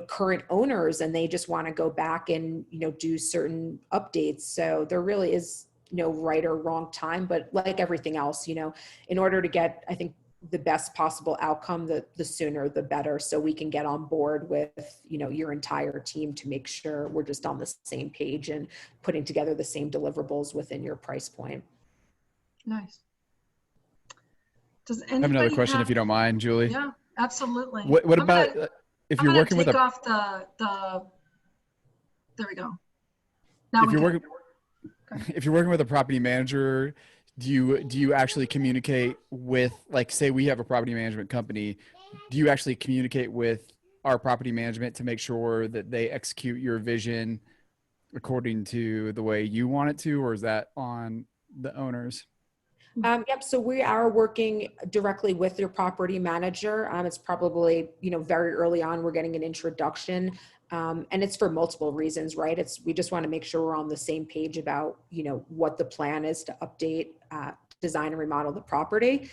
current owners, and they just want to go back and, do certain updates. So there really is no right or wrong time, but like everything else, in order to get, I think, the best possible outcome, the sooner the better, so we can get on board with, your entire team to make sure we're just on the same page and putting together the same deliverables within your price point. Nice. Does I have another question, if you don't mind, Julie. Yeah, absolutely. What about if you're working with off the there we go. Now if you're working with a property manager, do you actually communicate with, like, say we have a property management company, do you actually communicate with our property management to make sure that they execute your vision according to the way you want it to, or is that on the owners? Yep. So we are working directly with your property manager. It's probably, very early on, we're getting an introduction. And it's for multiple reasons, right? We just want to make sure we're on the same page about, what the plan is to update, design and remodel the property.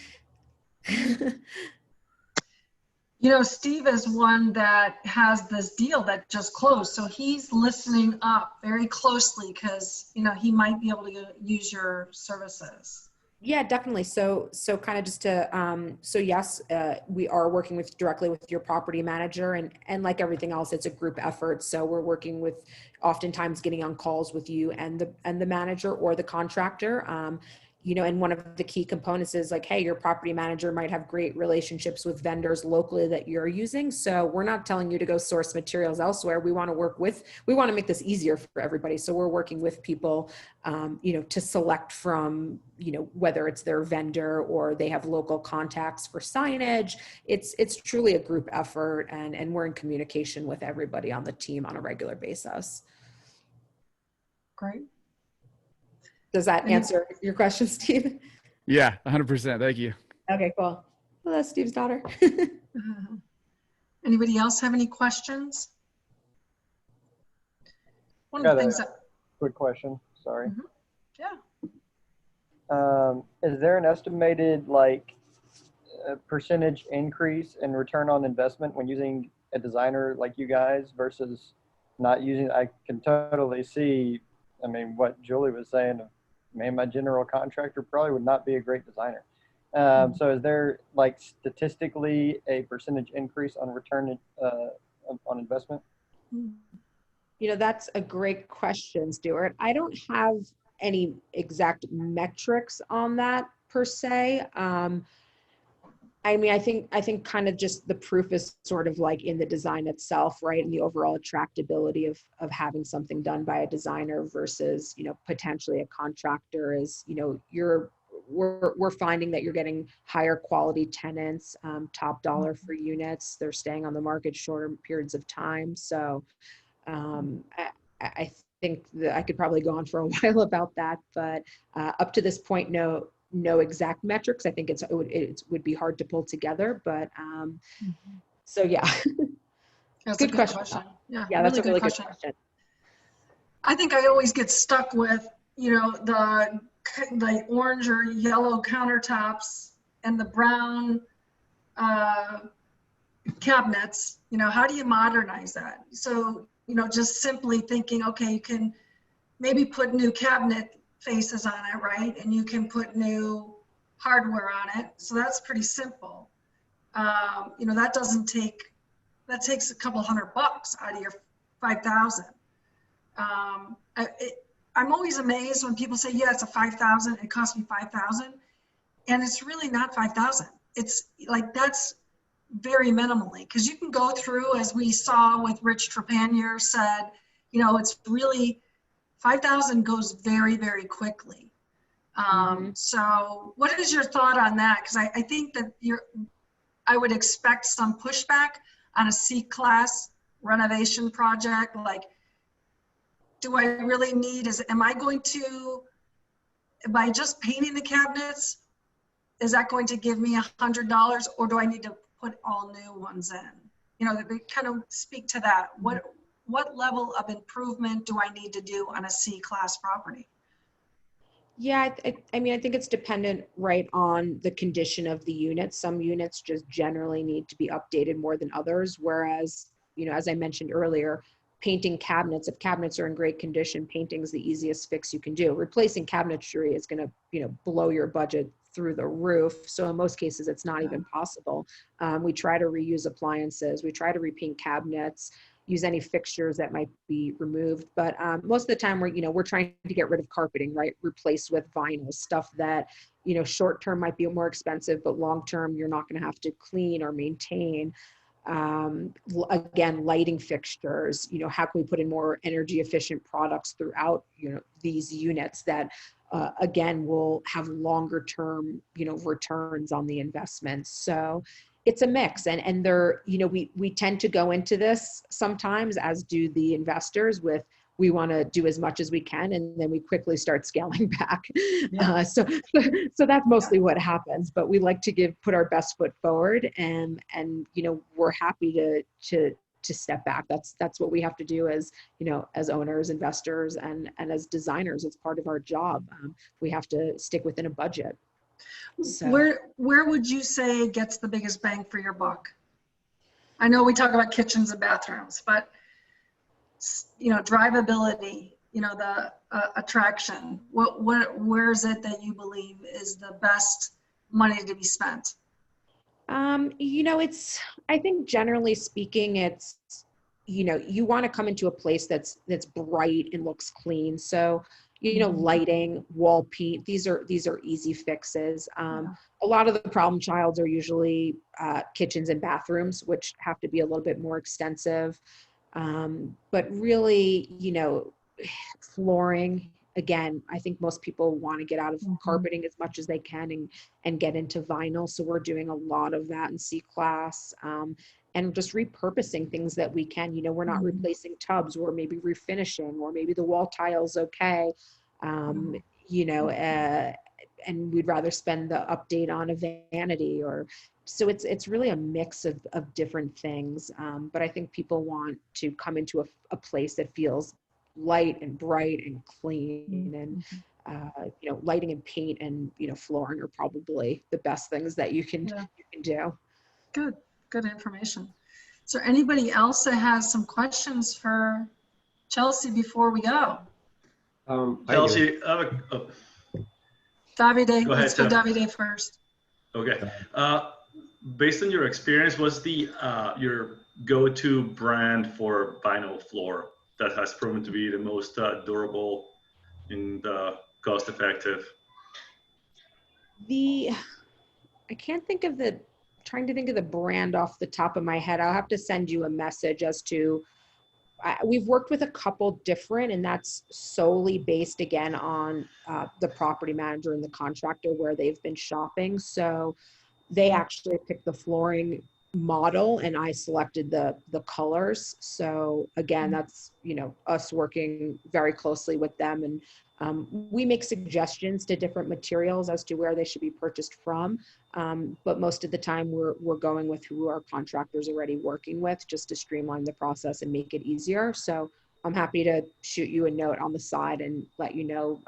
Steve is one that has this deal that just closed. So he's listening up very closely because, he might be able to use your services. Yeah, definitely. So kind of just to, so yes, we are working directly with your property manager, and like everything else, it's a group effort. So we're working with, oftentimes getting on calls with you and the manager or the contractor. And one of the key components is like, hey, your property manager might have great relationships with vendors locally that you're using. So we're not telling you to go source materials elsewhere. We want to make this easier for everybody. So we're working with people, to select from, whether it's their vendor or they have local contacts for signage. It's truly a group effort, and we're in communication with everybody on the team on a regular basis. Great. Does that answer your question, Steve? Yeah, 100%. Thank you. Okay, cool. Well, that's Steve's daughter. Anybody else have any questions? One of the things that. Quick question. Sorry. Yeah. Is there an estimated percentage increase in return on investment when using a designer like you guys versus not using? I can totally see. I mean, what Julie was saying. My general contractor probably would not be a great designer. So is there statistically a percentage increase on return on investment? That's a great question, Stuart. I don't have any exact metrics on that per se. I think kind of just the proof is sort of like in the design itself, right? And the overall attractability of having something done by a designer versus, potentially a contractor is, we're finding that you're getting higher quality tenants, top dollar for units. They're staying on the market shorter periods of time. So I think that I could probably go on for a while about that, but up to this point, no exact metrics. I think it would be hard to pull together, but so yeah. That's good a good question. Yeah, That's a really good question. I think I always get stuck with, the orange or yellow countertops and the brown cabinets. How do you modernize that? So, just simply thinking, okay, you can maybe put new cabinet faces on it, right? And you can put new hardware on it. So that's pretty simple. That takes a couple $100 out of your 5,000. I'm always amazed when people say, yeah, it's a 5,000, it cost me 5,000. And it's really not 5,000. It's like, that's very minimally, because you can go through, as we saw with Rich Trepanier said, it's really, 5,000 goes very, very quickly. So what is your thought on that? Because I think that I would expect some pushback on a C-class renovation project. Like, do I really need, by just painting the cabinets, is that going to give me $100, or do I need to put all new ones in? They kind of speak to that. What level of improvement do I need to do on a C-class property? Yeah, I think it's dependent, right, on the condition of the unit. Some units just generally need to be updated more than others, whereas, as I mentioned earlier, painting cabinets, if cabinets are in great condition, painting is the easiest fix you can do. Replacing cabinetry is going to, blow your budget through the roof. So in most cases, it's not even possible. We try to reuse appliances. We try to repaint cabinets, use any fixtures that might be removed. But most of the time we're trying to get rid of carpeting, right? Replace with vinyl, stuff that, short term might be more expensive, but long term you're not going to have to clean or maintain. Again, lighting fixtures, how can we put in more energy efficient products throughout, these units that again, will have longer term, returns on the investments. So it's a mix, and they're, we tend to go into this sometimes, as do the investors, with we want to do as much as we can, and then we quickly start scaling back. Yeah. So that's mostly what happens. But we like to put our best foot forward, and we're happy to step back. That's what we have to do as as owners, investors, and as designers. It's part of our job. We have to stick within a budget. So Where would you say gets the biggest bang for your buck? I know we talk about kitchens and bathrooms, but drivability, the attraction. Where is it that you believe is the best money to be spent? It's, I think generally speaking, it's, you want to come into a place that's bright and looks clean. So, lighting, wall paint, these are easy fixes. A lot of the problem childs are usually kitchens and bathrooms, which have to be a little bit more extensive. But really, flooring, again, I think most people want to get out of carpeting as much as they can and get into vinyl. So we're doing a lot of that in C-Class, and just repurposing things that we can. We're not replacing tubs, or maybe refinishing, or maybe the wall tile's okay. And we'd rather spend the update on a vanity, or so it's really a mix of different things. But I think people want to come into a place that feels light and bright and clean, and lighting and paint and flooring are probably the best things that you can do. Good information. Is there anybody else that has some questions for Chelsea before we go? Chelsea, Davide, go ahead, let's go Tim. Davide first. Okay. Based on your experience, what's your go-to brand for vinyl floor that has proven to be the most durable and cost-effective? I can't think of trying to think of the brand off the top of my head. I'll have to send you a message as to, we've worked with a couple different, and that's solely based again on the property manager and the contractor where they've been shopping. So they actually picked the flooring model, and I selected the colors. So again, that's us working very closely with them, and we make suggestions to different materials as to where they should be purchased from. But most of the time we're going with who our contractors are already working with, just to streamline the process and make it easier. So I'm happy to shoot you a note on the side and let you know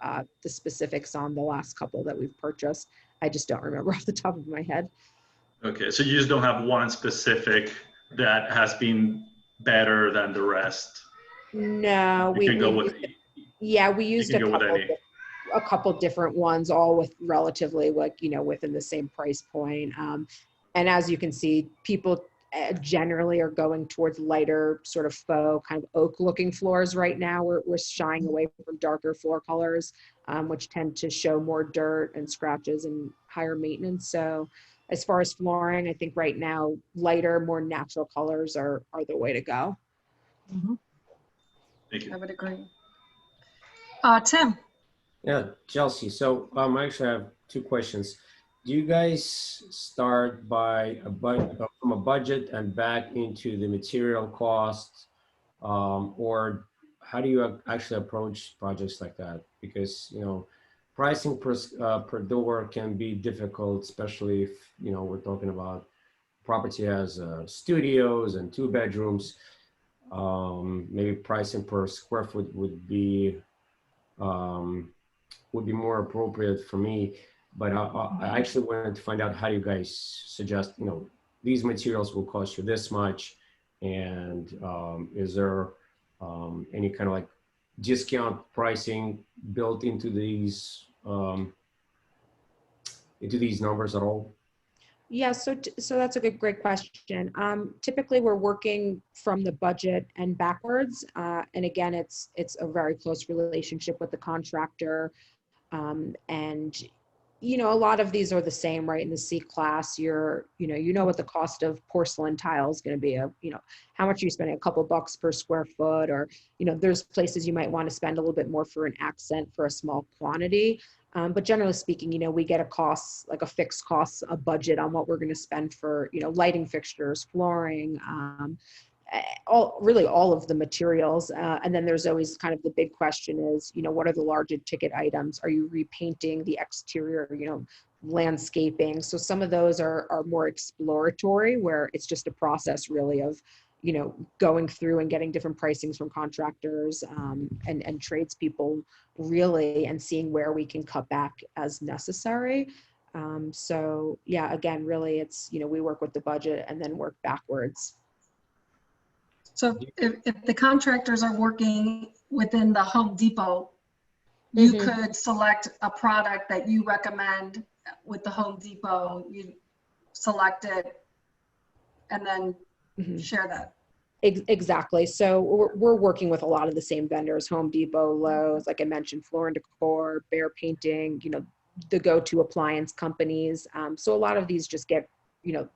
the specifics on the last couple that we've purchased. I just don't remember off the top of my head. Okay, so you just don't have one specific that has been better than the rest? No, we used a couple different ones, all with relatively within the same price point. And as you can see, people generally are going towards lighter sort of faux kind of oak looking floors right now. We're shying away from darker floor colors, which tend to show more dirt and scratches and higher maintenance. So as far as flooring, I think right now, lighter, more natural colors are the way to go. Thank you. I would agree. Tim. Yeah, Chelsea. So I actually have two questions. Do you guys start by from a budget and back into the material costs, or how do you actually approach projects like that? Because pricing per door can be difficult, especially if we're talking about property has studios and 2 bedrooms. Maybe pricing per square foot would be more appropriate for me. But I actually wanted to find out how you guys suggest, these materials will cost you this much, and is there any kind of discount pricing built into these numbers at all? Yeah, so that's a great question. Typically, we're working from the budget and backwards, and again, it's a very close relationship with the contractor, and you know, a lot of these are the same, right? In the C class, you know what the cost of porcelain tile is going to be, you know, how much are you spending, a couple bucks per square foot, or, you know, there's places you might want to spend a little bit more for an accent for a small quantity. But generally speaking, you know, we get a cost, like a fixed cost, a budget on what we're going to spend for, you know, lighting fixtures, flooring, all of the materials. And then there's always kind of the big question is, you know, what are the larger ticket items? Are you repainting the exterior, you know, landscaping? So some of those are more exploratory, where it's just a process really of, you know, going through and getting different pricings from contractors and tradespeople really, and seeing where we can cut back as necessary. So yeah, again, really it's, you know, we work with the budget and then work backwards. So if the contractors are working within the Home Depot, you could select a product that you recommend with the Home Depot, you select it and then share that. Exactly. So we're working with a lot of the same vendors, Home Depot, Lowe's, like I mentioned, Floor and Decor, Behr Painting, you know, the go-to appliance companies. So a lot of these just get, you know,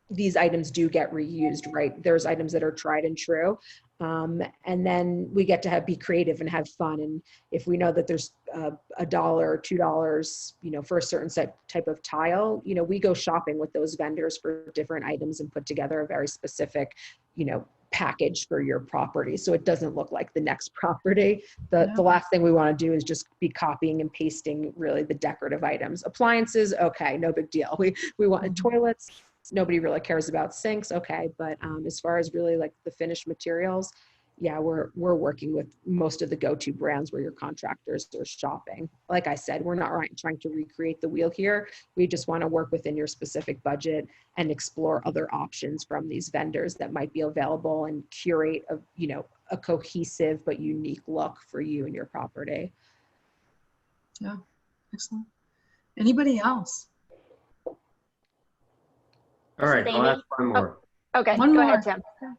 these items do get reused, right? There's items that are tried and true. And then we get to be creative and have fun. And if we know that there's $1 or $2, you know, for a certain type of tile, you know, we go shopping with those vendors for different items and put together a very specific, you know, package for your property. So it doesn't look like the next property. The last thing we want to do is just be copying and pasting really the decorative items. Appliances, okay, no big deal. We want toilets. Nobody really cares about sinks, okay, but as far as really like the finished materials, yeah, we're working with most of the go-to brands where your contractors are shopping. Like I said, we're not trying to recreate the wheel here. We just want to work within your specific budget and explore other options from these vendors that might be available and curate a, you know, a cohesive but unique look for you and your property. Yeah, excellent. Anybody else? All right, I'll ask one more. Okay, One go more. ahead, Tim.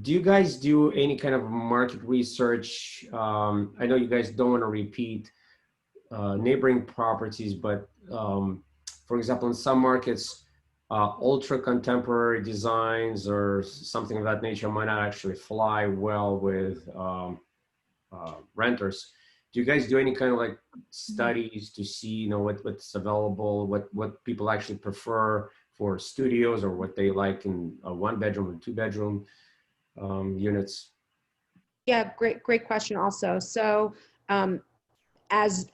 Do you guys do any kind of market research? I know you guys don't want to repeat neighboring properties, but for example, in some markets, ultra contemporary designs or something of that nature might not actually fly well with renters. Do you guys do any kind of like studies to see, you know, what's available, what people actually prefer for studios, or what they like in a 1-bedroom and 2-bedroom units? Yeah, great question also. So as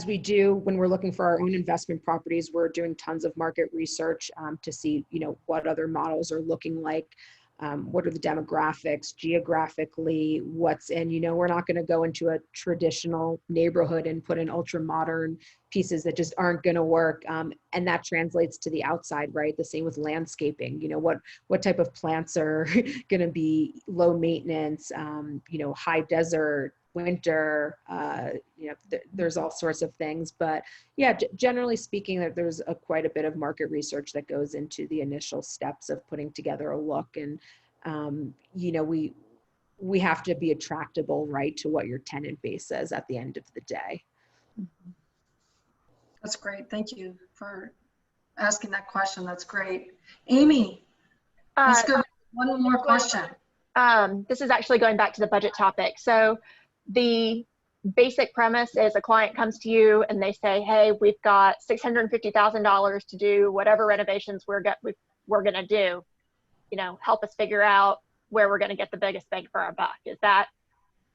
we do when we're looking for our own investment properties, we're doing tons of market research to see, you know, what other models are looking like. What are the demographics geographically, what's in, you know, we're not going to go into a traditional neighborhood and put in ultra modern pieces that just aren't going to work. And that translates to the outside, right? The same with landscaping, you know, what type of plants are going to be low maintenance, you know, high desert, winter, you know, there's all sorts of things, but yeah, generally speaking, that there's quite a bit of market research that goes into the initial steps of putting together a look. And, you know, we have to be attractable, right, to what your tenant base is at the end of the day. That's great. Thank you for asking that question. That's great. Amy, let's go. One more question. This is actually going back to the budget topic. So the basic premise is a client comes to you and they say, hey, we've got $650,000 to do whatever renovations we're going to do. You know, help us figure out where we're going to get the biggest bang for our buck. Is that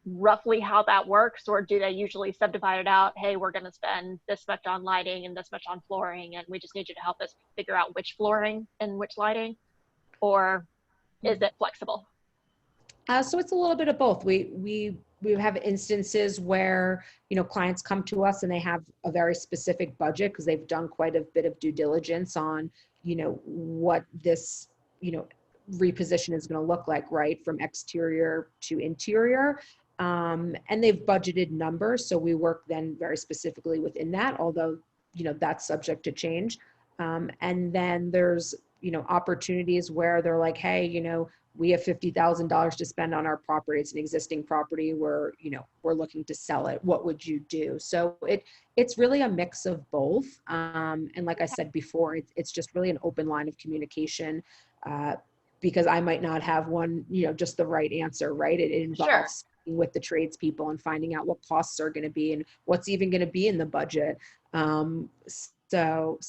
roughly how that works, or do they usually subdivide it out? Hey, we're going to spend this much on lighting and this much on flooring, and we just need you to help us figure out which flooring and which lighting, or is it flexible? So it's a little bit of both. We have instances where, you know, clients come to us and they have a very specific budget because they've done quite a bit of due diligence on, you know, what this, you know, reposition is going to look like, right, from exterior to interior. And they've budgeted numbers. So we work then very specifically within that, although, you know, that's subject to change. And then there's, you know, opportunities where they're like, hey, you know, we have $50,000 to spend on our property. It's an existing property. We're, you know, we're looking to sell it. What would you do? So it's really a mix of both. And like I said before, it's just really an open line of communication, because I might not have one, you know, just the right answer, right? It involves speaking with the tradespeople and finding out what costs are going to be and what's even going to be in the budget. So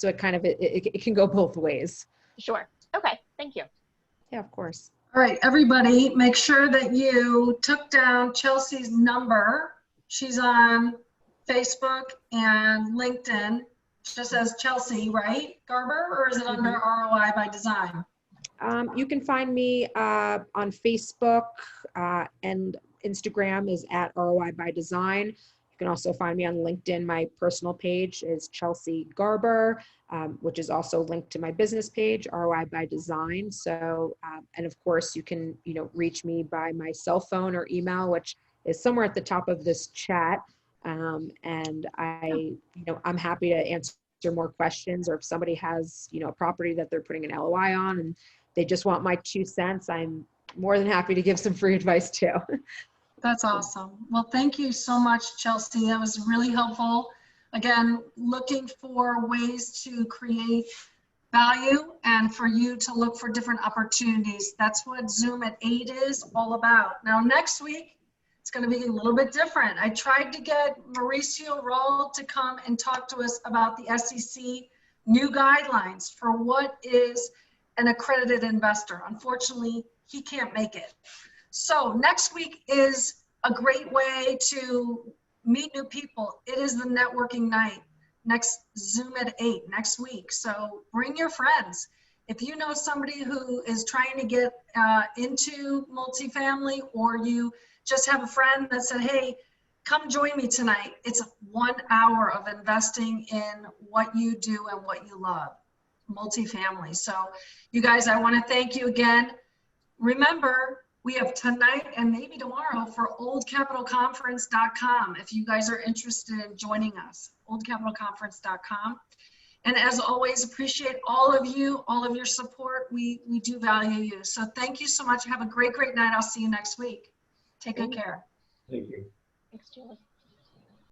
it kind of, it can go both ways. Sure. Okay. Thank you. Yeah, of course. All right, everybody, make sure that you took down Chelsea's number. She's on Facebook and LinkedIn, just as Chelsea, right, Garber, or is it under ROI by Design? You can find me on Facebook and Instagram is at ROI by Design. You can also find me on LinkedIn. My personal page is Chelsea Garber, which is also linked to my business page, ROI by Design. So, and of course, you can, you know, reach me by my cell phone or email, which is somewhere at the top of this chat. And I'm happy to answer more questions, or if somebody has, you know, a property that they're putting an LOI on and they just want my 2 cents, I'm more than happy to give some free advice too. That's awesome. Well, thank you so much, Chelsea. That was really helpful. Again, looking for ways to create value and for you to look for different opportunities. That's what Zoom at 8 is all about. Now, next week, it's going to be a little bit different. I tried to get Mauricio Roll to come and talk to us about the SEC new guidelines for what is an accredited investor. Unfortunately, he can't make it. So next week is a great way to meet new people. It is the networking night. Next Zoom at 8 next week. So bring your friends. If you know somebody who is trying to get into multifamily, or you just have a friend that said, hey, come join me tonight. It's 1 hour of investing in what you do and what you love, multifamily. So you guys, I want to thank you again. Remember, we have tonight and maybe tomorrow for oldcapitalconference.com if you guys are interested in joining us, oldcapitalconference.com. And as always, appreciate all of you, all of your support. We do value you. So thank you so much. Have a great, great night. I'll see you next week. Take good care. Thank you. Thanks, Julie.